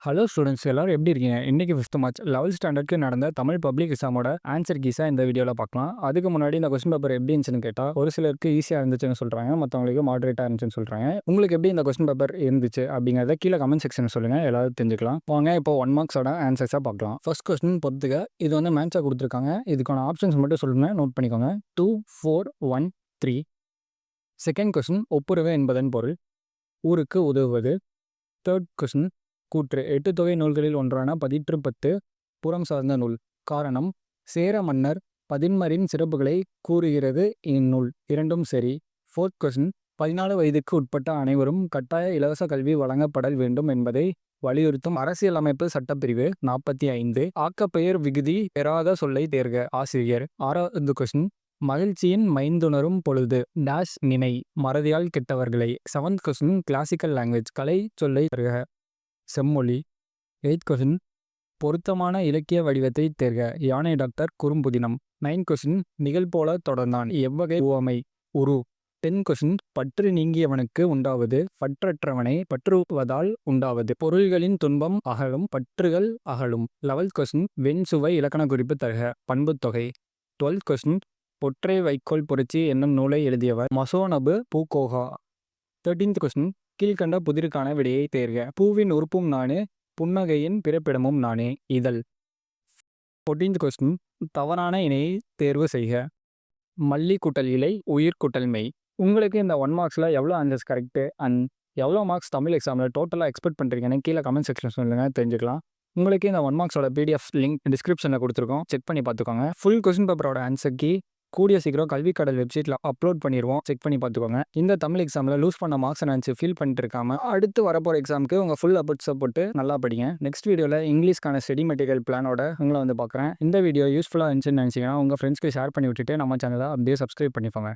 Hello students எல்லாரும் எப்படி இருக்கீங்க? இன்னைக்கு 5th மார்ச் 11th ஸ்டாண்டர்ட்க்கு நடந்த தமிழ் பப்ளிக் எக்ஸாமோட ஆன்சர் கீஸா இந்த வீடியோல பார்க்கலாம். அதுக்கு முன்னாடி இந்த கொஸ்டின் பேப்பர் எப்படி இருந்துச்சுன்னு கேட்டா, ஒரு சிலருக்கு ஈஸியா இருந்துச்சுன்னு சொல்றாங்க. மத்தவங்களுக்கு மாடரேட்டா இருந்துச்சுன்னு சொல்றாங்க. உங்களுக்கு எப்படி இந்த கொஸ்டின் பேப்பர் இருந்துச்சு அப்படிங்கிறத கீழ கமெண்ட் செக்ஷன்ல சொல்லுங்க. எல்லாரும் தெரிஞ்சுக்கலாம். வாங்க இப்போ 1 மார்க்ஸோட ஆன்சர்ஸா பார்க்கலாம். ஃபர்ஸ்ட் கொஸ்டின் பொறுத்துக்க. இது வந்து மேட்சா குடுத்துருக்காங்க. இதுக்கான ஆப்ஷன்ஸ் மட்டும் சொல்லுங்க. நோட் பண்ணிக்கோங்க. 2, 4, 1, 3. செகண்ட் கொஸ்டின் ஒப்புரவு என்பதன் பொருள். ஊருக்கு உதவுவது. தேர்ட் கொஸ்டின் கூற்று. 8 தொகை நூல்களில் ஒன்றான பதிற்றுப்பத்து புறம் சார்ந்த நூல். காரணம், சேர மன்னர் பதின்மரின் சிறப்புகளை கூறுகிறது இந்நூல். இரண்டும் சரி. ஃபோர்த் கொஸ்டின் 14 வயதுக்கு உட்பட்ட அனைவரும் கட்டாய இலவச கல்வி வழங்கப்படல் வேண்டும் என்பதை வலியுறுத்தும் அரசியலமைப்பு சட்டப்பிரிவு 45. ஆக்கப்பெயர் விகுதி பெறாத சொல்லை தேர்க. ஆசிரியர். ஆறாவது கொஸ்டின் மகிழ்ச்சியின் மைந்துணரும் பொழுது டேஷ் நினை மறதியால் கெட்டவர்களை. செவன்த் கொஸ்டின் கிளாசிக்கல் லாங்குவேஜ் கலை சொல்லை தருக. செம்மொழி. எய்த் கொஸ்டின் பொருத்தமான இலக்கிய வடிவத்தை தேர்க. யானை டாக்டர் குறும்புதினம். 9 கொஸ்டின் நிகழ்போல தொடர்ந்தான் எவ்வகை உவமை. உரு. 10 கொஸ்டின் பற்று நீங்கியவனுக்கு உண்டாவது பற்றற்றவனை பற்றுவதால் உண்டாவது. பொருள்களின் துன்பம் அகலும் பற்றுகள் அகலும். 11th கொஸ்டின் வெண்சுவை இலக்கண குறிப்பு தருக. பண்புத்தொகை. 12th கொஸ்டின் பொற்றை வைக்கோல் புரட்சி என்னும் நூலை எழுதியவர் மசோனபு பூகோகா. 13th கொஸ்டின் கீழ்கண்ட புதிருக்கான விடையை தேர்க. பூவின் உறுப்பும் நானே புன்னகையின் பிறப்பிடமும் நானே. இதழ். 14th கொஸ்டின் தவறான இணையை தேர்வு செய்க. மல்லி கூட்டல் இலை உயிர் கூட்டல் மெய். உங்களுக்கு இந்த 1 மார்க்ஸில் எவ்வளோ ஆன்சர்ஸ் கரெக்டு அண்ட் எவ்வளோ மார்க்ஸ் தமிழ் எக்ஸாமில் டோட்டலாக எக்ஸ்பெக்ட் பண்ணுறீங்கன்னு கீழே கமெண்ட் செக்ஷன் சொல்லுங்கள், தெரிஞ்சுக்கலாம். உங்களுக்கு இந்த 1 மார்க்ஸோட பிடிஎஃப் லிங்க் டிஸ்கிரிப்ஷனில் கொடுத்துருக்கோம், செக் பண்ணி பார்த்துக்கோங்க. ஃபுல் கொஸ்டின் பேப்பரோட ஆன்சர் கீ கூடிய சீக்கிரம் கல்விக்கடல் வெப்சைட்டில் அப்லோட் பண்ணிடுவோம், செக் பண்ணி பார்த்துக்கோங்க. இந்த தமிழ் எக்ஸாமில் லூஸ் பண்ண மார்க்ஸ் நினச்சி ஃபீல் பண்ணிட்டு இருக்காம அடுத்து வரப்போகிற எக்ஸாமுக்கு உங்கள் ஃபுல் அப்டேட்ஸை போட்டு நல்லா படிங்க. நெக்ஸ்ட் வீடியோவில் இங்கிலீஷ்க்கான ஸ்டடி மெட்டீரியல் பிளானோட உங்களை வந்து பார்க்குறேன். இந்த வீடியோ யூஸ்ஃபுல்லாக இருந்துச்சுன்னு நினச்சிங்கன்னா உங்கள் ஃப்ரெண்ட்ஸ்க்கு ஷேர் பண்ணி விட்டுட்டு நம்ம சேனலை அப்படியே சப்ஸ்கிரைப் பண்ணிக்கோங்க.